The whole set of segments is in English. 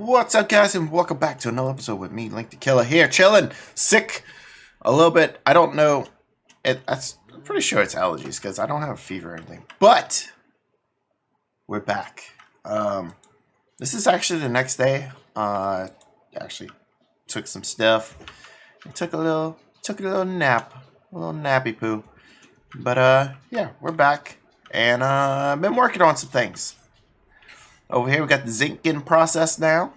What's up, guys, and welcome back to another episode with me, Link the Killer, here, chilling, sick, a little bit. I don't know, I'm pretty sure it's allergies, because I don't have a fever or anything, but we're back. This is actually the next day. Actually took some stuff, and took a little nap, a little nappy poo, but yeah, we're back, and I've been working on some things. Over here, we got the zinc getting processed now.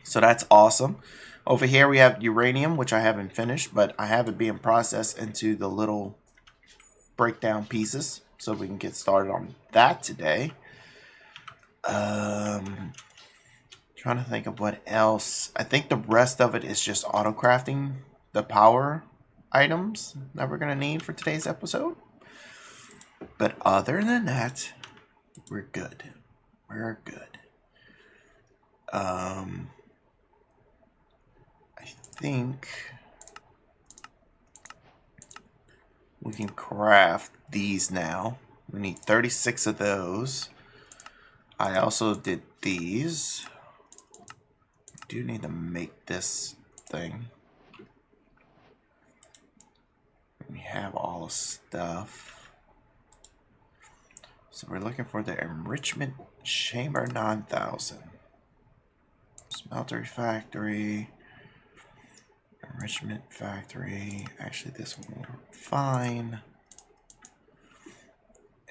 So that's awesome. Over here, we have uranium, which I haven't finished, but I have it being processed into the little breakdown pieces. So we can get started on that today. Trying to think of what else. I think the rest of it is just auto crafting the power items that we're going to need for today's episode. But other than that, we're good. We're good. I think we can craft these now. We need 36 of those. I also did these. I do need to make this thing. We have all the stuff. So we're looking for the enrichment chamber 9000. Smeltery factory. Enrichment factory. Actually, this one will work fine.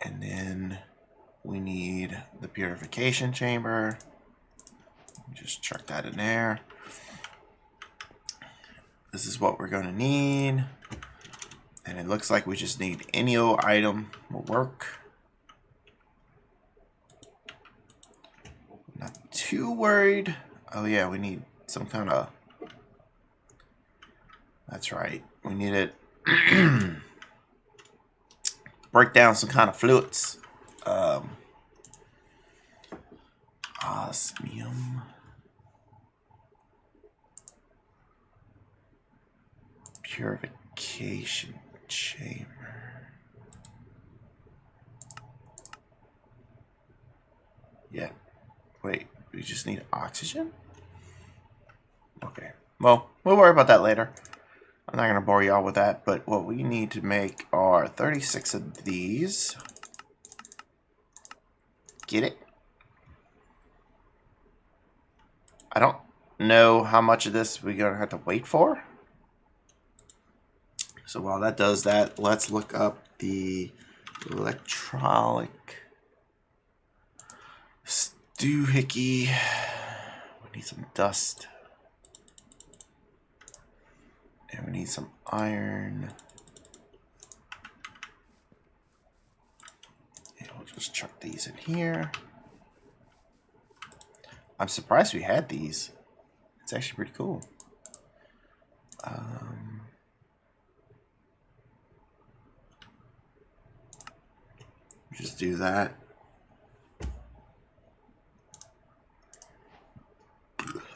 And then we need the purification chamber. Just chuck that in there. This is what we're going to need. And it looks like we just need any old item will work. Not too worried. Oh yeah, we need some kind of... That's right. We need it. Break down some kind of fluids. Osmium. Purification chamber. Yeah. Wait, we just need oxygen? Okay. Well, we'll worry about that later. I'm not going to bore y'all with that, but what we need to make are 36 of these. Get it? I don't know how much of this we're going to have to wait for. So while that does that, let's look up the electrolytic doohickey. We need some dust. And we need some iron. And we'll just chuck these in here. I'm surprised we had these. It's actually pretty cool. Just do that.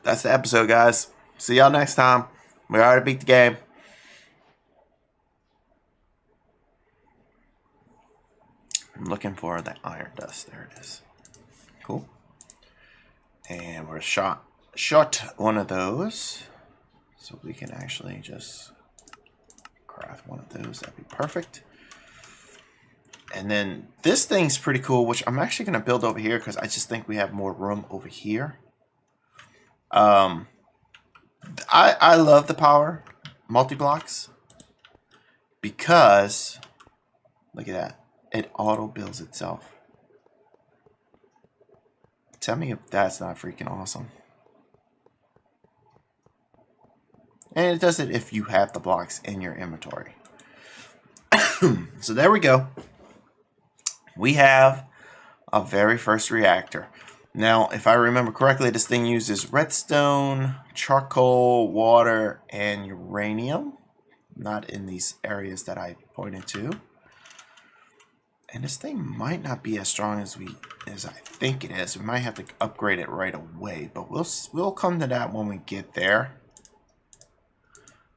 That's the episode, guys. See y'all next time. We already beat the game. I'm looking for the iron dust. There it is. Cool. And we're shot one of those. So we can actually just craft one of those. That'd be perfect. And then this thing's pretty cool, which I'm actually going to build over here because I just think we have more room over here. I love the power multi-blocks because look at that, it auto builds itself. Tell me if that's not freaking awesome. And it does it if you have the blocks in your inventory. So there we go. We have a very first reactor. Now, if I remember correctly, this thing uses redstone, charcoal, water, and uranium. Not in these areas that I pointed to. And this thing might not be as strong as I think it is. We might have to upgrade it right away, but we'll come to that when we get there.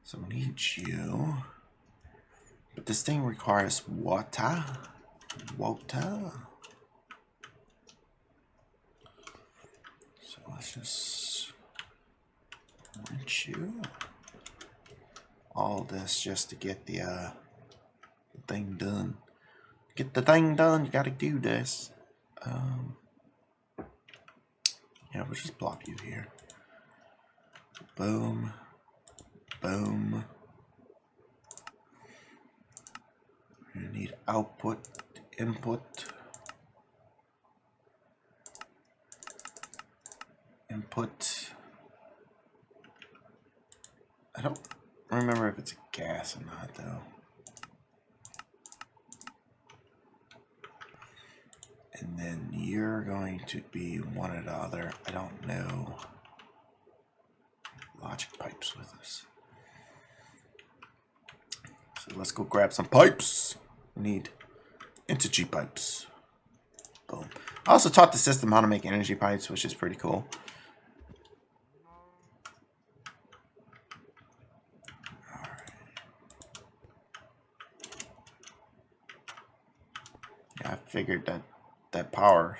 So we need you. But this thing requires water. Water. So Let's just rinse you. All this just to get the thing done. Get the thing done, you gotta do this. Yeah, we'll just plop you here. Boom. Boom. You need output, input. Input. I don't remember if it's a gas or not, though. And then you're going to be one or the other. I don't know. Logic pipes with us. So let's go grab some pipes. We need energy pipes. Boom. I also taught the system how to make energy pipes, which is pretty cool. Yeah, I figured that power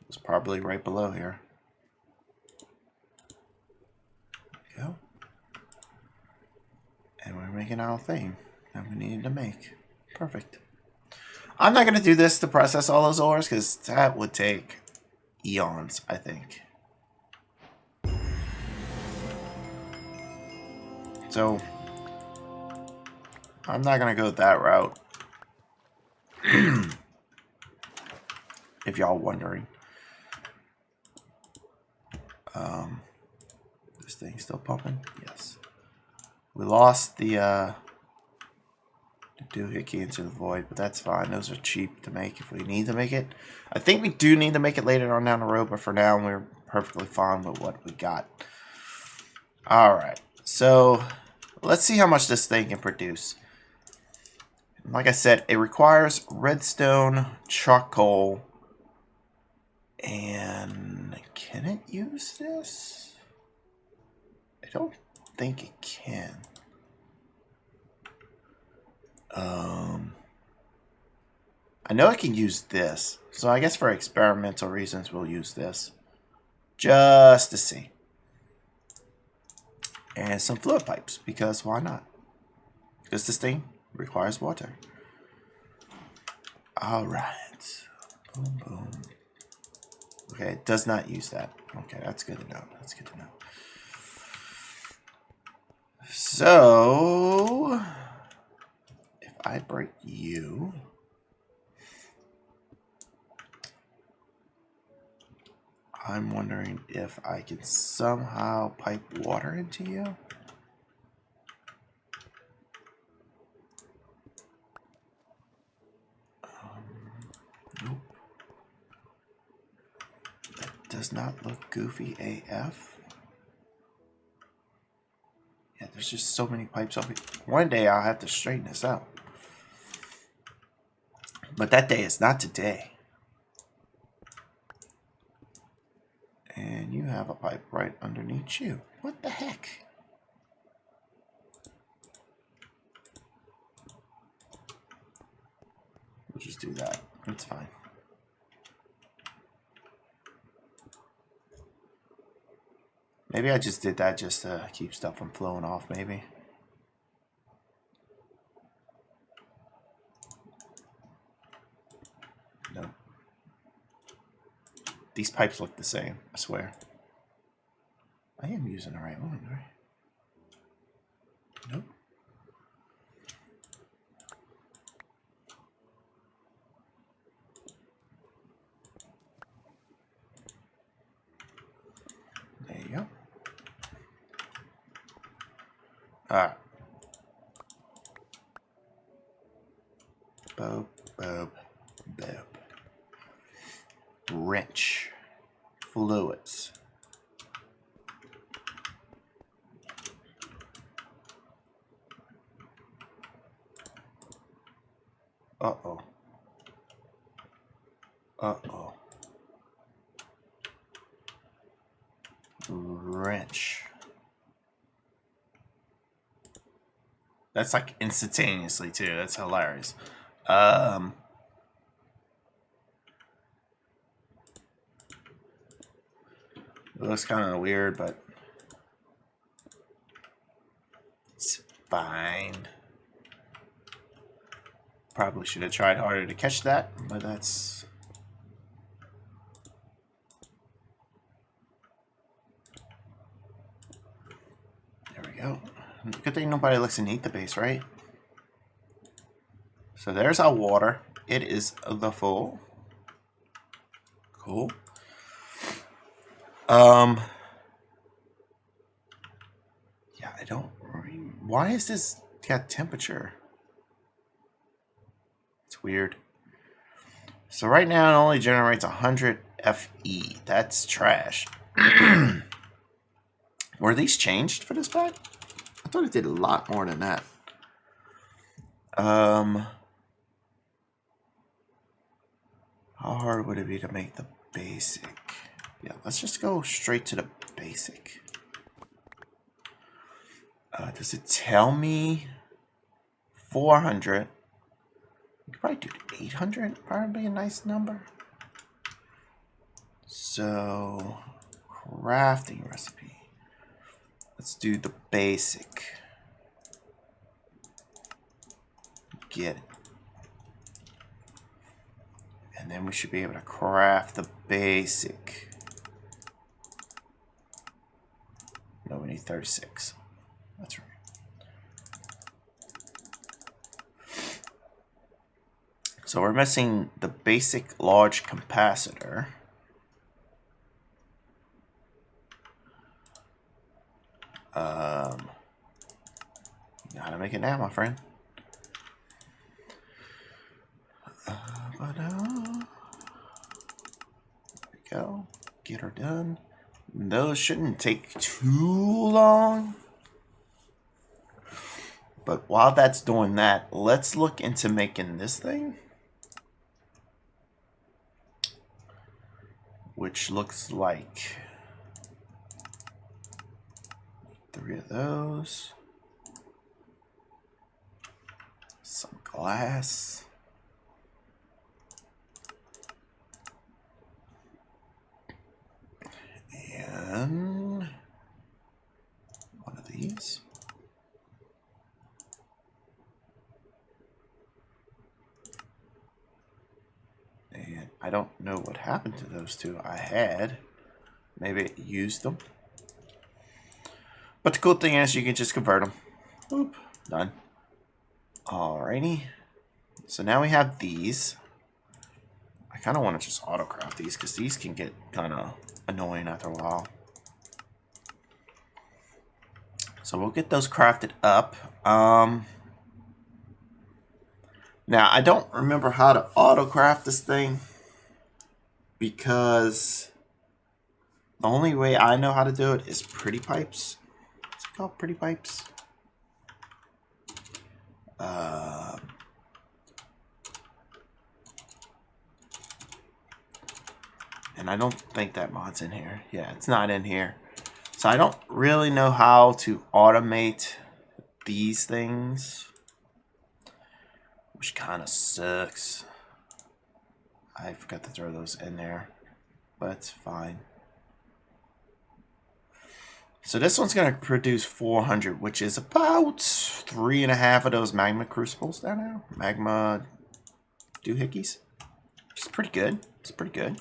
was probably right below here. There we go. And we're making our thing that we needed to make. Perfect. I'm not going to do this to process all those ores because that would take eons, I think. So, I'm not going to go that route. If y'all wondering. This thing still pumping? Yes. We lost the doohickey into the void, but that's fine. Those are cheap to make if we need to make it. I think we do need to make it later on down the road, but for now we're perfectly fine with what we got. Alright, so let's see how much this thing can produce. Like I said, it requires redstone, charcoal, and can it use this? I don't think it can. I know I can use this, so I guess for experimental reasons we'll use this. Just to see. And some fluid pipes, because why not? Because this thing requires water. Alright. Boom, boom. Okay, it does not use that. Okay, that's good to know. That's good to know. So, if I break you... I'm wondering if I can somehow pipe water into you. Nope. That does not look goofy AF. Yeah, there's just so many pipes over here. One day I'll have to straighten this out. But that day is not today. And you have a pipe right underneath you. What the heck? We'll just do that. It's fine. Maybe I just did that just to keep stuff from flowing off, maybe. No. These pipes look the same, I swear. I am using the right one, right? Nope. There you go. Alright. Boop, boop, boop. Wrench. Fluids. Uh-oh. Uh-oh. Wrench. That's like instantaneously too. That's hilarious. It looks kind of weird, but it's fine. Probably should have tried harder to catch that, but that's... There we go. Good thing nobody looks beneath the base, right? So there's our water. It is the full. Cool. Yeah, I don't... Why is this got temperature? It's weird. So right now it only generates 100 FE. That's trash. Were these changed for this pack? I thought it did a lot more than that. How hard would it be to make the basic? Yeah, let's just go straight to the basic. Does it tell me 400? We could probably do 800. Probably a nice number. So, crafting recipe. Let's do the basic. Get it. And then we should be able to craft the basic. No, we need 36. That's right. So we're missing the basic large capacitor. You know how to make it now, my friend. There we go. Get her done. Those shouldn't take too long. But while that's doing that, let's look into making this thing. Which looks like 3 of those. Some glass. And one of these. And I don't know what happened to those two I had. Maybe it used them. But the cool thing is you can just convert them. Boop. Done. Alrighty. So now we have these. I kind of want to just autocraft these because these can get kind of annoying after a while. So we'll get those crafted up. Now, I don't remember how to autocraft this thing because the only way I know how to do it is pretty pipes. Is it called pretty pipes? And I don't think that mod's in here. Yeah, it's not in here. So I don't really know how to automate these things, which kind of sucks. I forgot to throw those in there, but it's fine. So this one's going to produce 400, which is about 3.5 of those magma crucibles down there. Magma doohickeys. Which is pretty good. It's pretty good.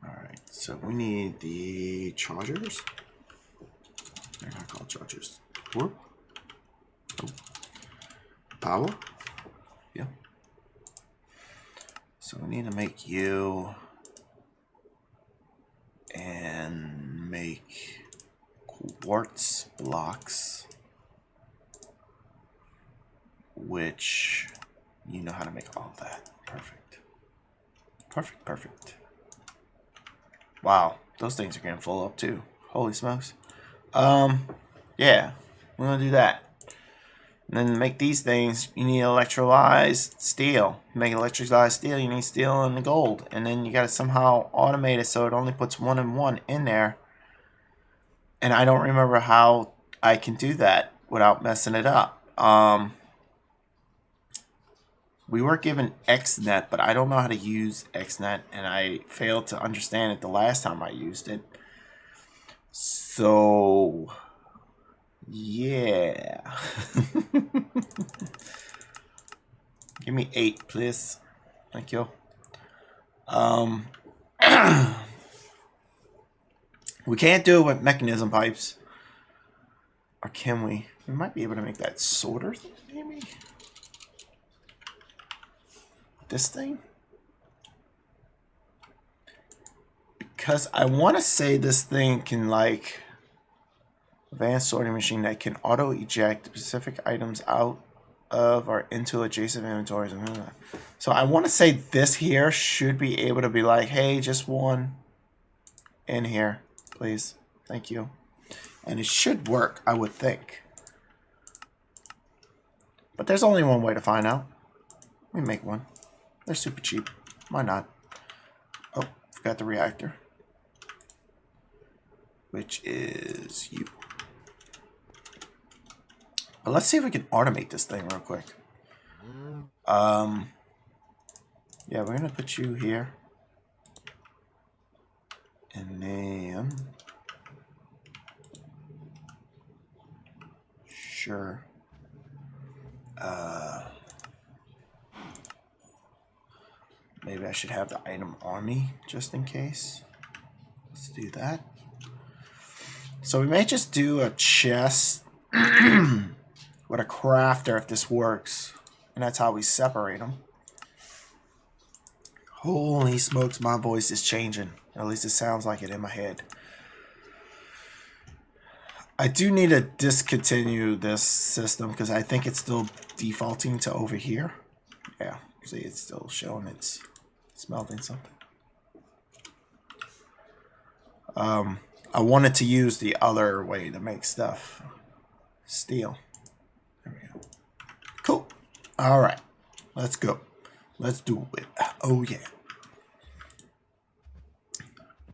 Alright, so we need the chargers. They're not called chargers. Warp. Oh. Power. Yeah. So we need to make you and make quartz blocks, which you know how to make all of that. Perfect. Perfect, perfect. Wow, those things are getting full up too. Holy smokes. Yeah, we're gonna do that. And then to make these things, you need electrolyzed steel. To make electrolyzed steel, you need steel and the gold. And then you gotta somehow automate it so it only puts 1 and 1 in there. And I don't remember how I can do that without messing it up. We were given XNet, but I don't know how to use XNet, and I failed to understand it the last time I used it. So, yeah. Give me 8, please. Thank you. We can't do it with mechanism pipes. Or can we? We might be able to make that sorter thing, maybe? This thing? Because I want to say this thing can, like, advanced sorting machine that can auto eject specific items out of or into adjacent inventories. So I want to say this here should be able to be like, hey, just one in here, please. Thank you. And it should work, I would think. But there's only one way to find out. Let me make one. They're super cheap. Why not? Oh, forgot the reactor. Which is you. But let's see if we can automate this thing real quick. Yeah, we're gonna put you here. And then sure. Maybe I should have the item on me just in case. Let's do that. So we may just do a chest with a crafter if this works. And that's how we separate them. Holy smokes, my voice is changing. At least it sounds like it in my head. I do need to discontinue this system because I think it's still defaulting to over here. Yeah, see, it's still showing it's smelting something. I wanted to use the other way to make stuff. Steel. There we go. Cool. All right. Let's go. Let's do it. Oh, yeah.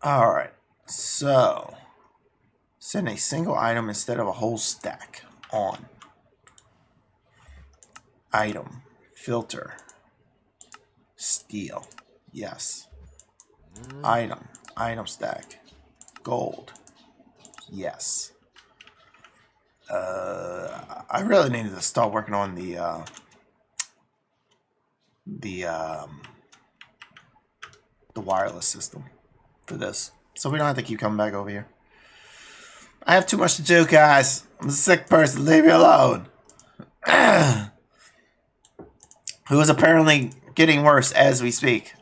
All right. So, send a single item instead of a whole stack on. Item. Filter. Steel. Yes. Item. Item stack. Gold. Yes. I really needed to start working on the wireless system for this, so we don't have to keep coming back over here. I have too much to do, guys. I'm a sick person. Leave me alone. Who is apparently getting worse as we speak.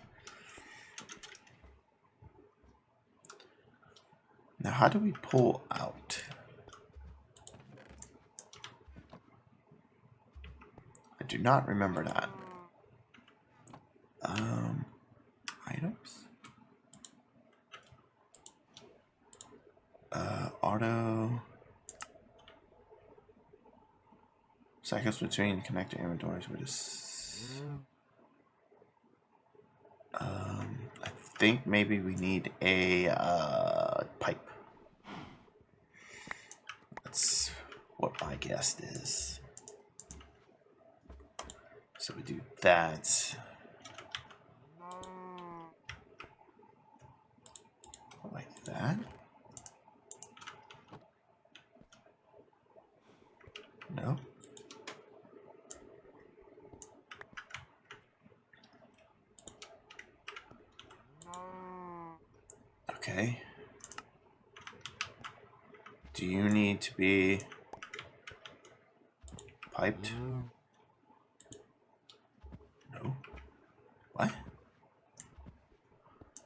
Now, how do we pull out? I do not remember that. Items. Auto. Seconds between connecting inventories. What is? I think maybe we need a pipe. That's what my guess is. So we do that. Like that. No. Okay. Do you need to be piped? No. What?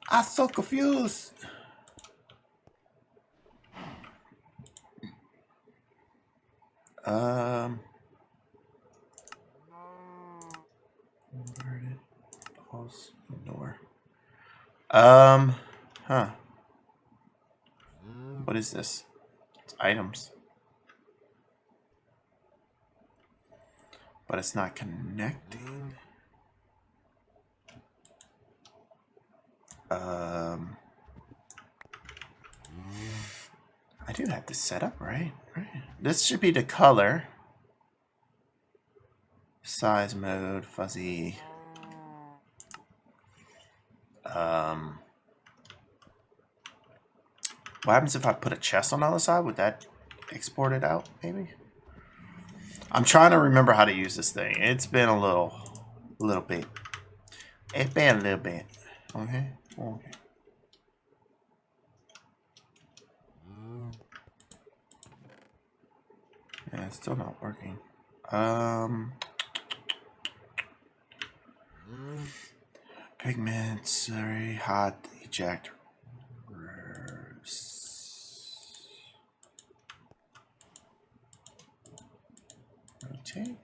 I'm so confused. Inverted. Pause. Ignore. Huh. What is this? It's items. But it's not connecting. I do have this set up, right? Right. This should be the color. Size mode, fuzzy. What happens if I put a chest on the other side? Would that export it out, maybe? I'm trying to remember how to use this thing. It's been a little bit. It's been a little bit. Okay. Okay. Yeah, it's still not working. Pigment, sorry, hot eject. Rotate.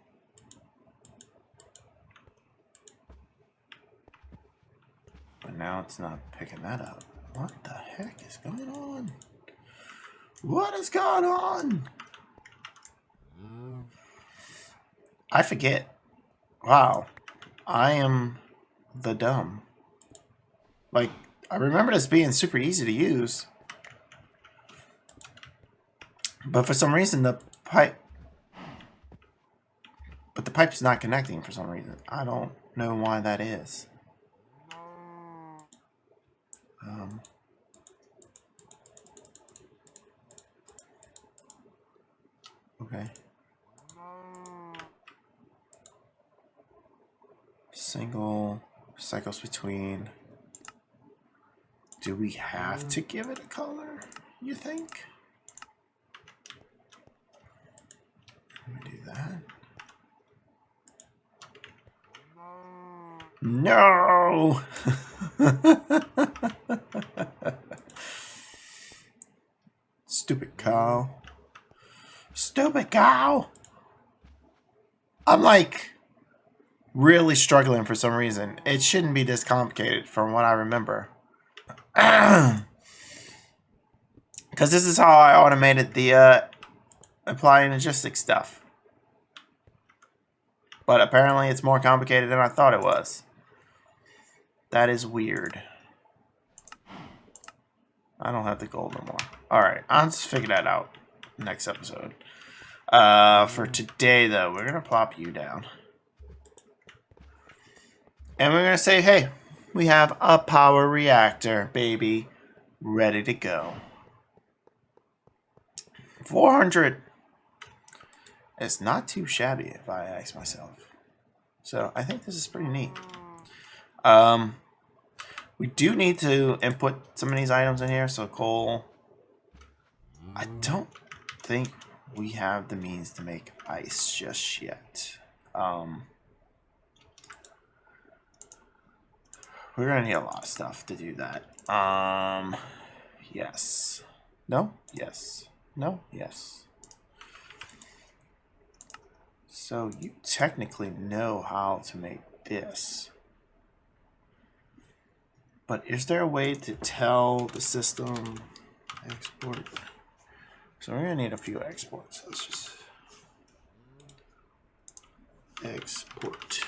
But now it's not picking that up. What the heck is going on? What is going on? I forget. Wow. I am the dumb. Like, I remember this being super easy to use. But for some reason, the pipe... But the pipe's not connecting for some reason. I don't know why that is. Okay. Single cycles between. Do we have to give it a color, you think? Let me do that. No! Stupid cow. Stupid cow! I'm like really struggling for some reason. It shouldn't be this complicated from what I remember. Because this is how I automated the applying logistics stuff. But apparently it's more complicated than I thought it was. That is weird. I don't have the gold no more. Alright, I'll just figure that out next episode. For today, though, we're going to plop you down. And we're going to say, hey, we have a power reactor, baby, ready to go. 400 is not too shabby, if I ask myself. So I think this is pretty neat. We do need to input some of these items in here. So coal. I don't think we have the means to make ice just yet. We're gonna need a lot of stuff to do that. Yes. No? Yes. No? Yes. So you technically know how to make this. But is there a way to tell the system export? So we're gonna need a few exports. Let's just export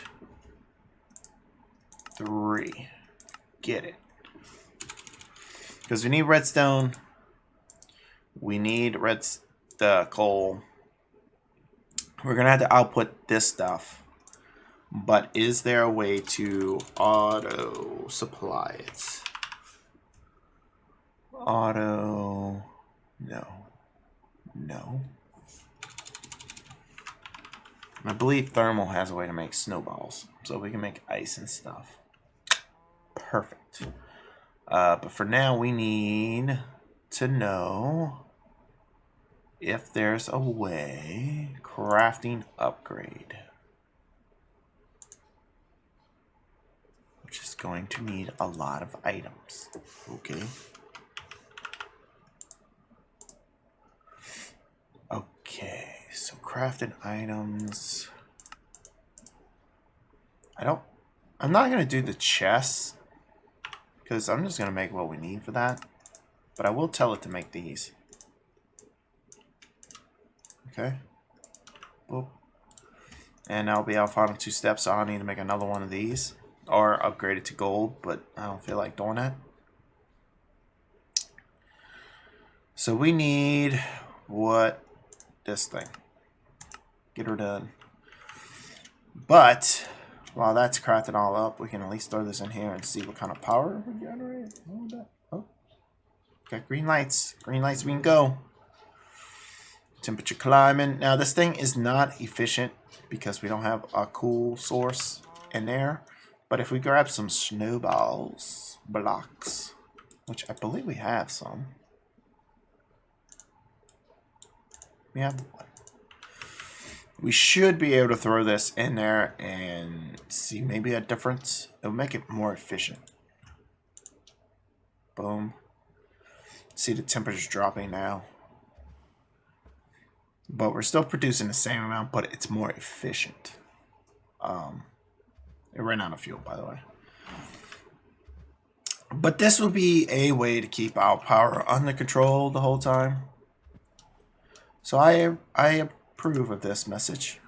3. Get it. Because we need redstone. We need the coal. We're gonna have to output this stuff. But is there a way to auto supply it? Auto. No. No. I believe thermal has a way to make snowballs. So we can make ice and stuff. Perfect. But for now, we need to know if there's a way. Crafting upgrade. Which is going to need a lot of items. Okay. Okay, so crafted items. I'm not going to do the chests. Because I'm just going to make what we need for that. But I will tell it to make these. Okay. Boop. And that'll be our final 2 steps. So I'll need to make another one of these. Or upgrade it to gold. But I don't feel like doing that. So we need what? This thing. Get her done. But while that's crafting all up, we can at least throw this in here and see what kind of power we generate. Oh, got green lights. Green lights, we can go. Temperature climbing. Now this thing is not efficient because we don't have a cool source in there. But if we grab some snowballs, blocks, which I believe we have some. We have one. We should be able to throw this in there and see maybe a difference. It'll make it more efficient. Boom. See the temperature's dropping now. But we're still producing the same amount, but it's more efficient. It ran out of fuel, by the way. But this will be a way to keep our power under control the whole time. So I approve of this message.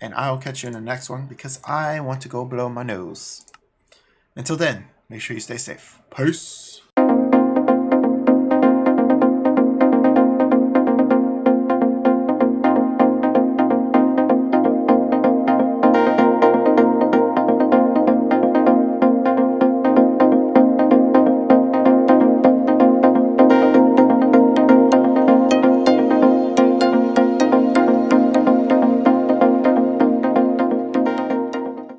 And I'll catch you in the next one because I want to go blow my nose. Until then, make sure you stay safe. Peace.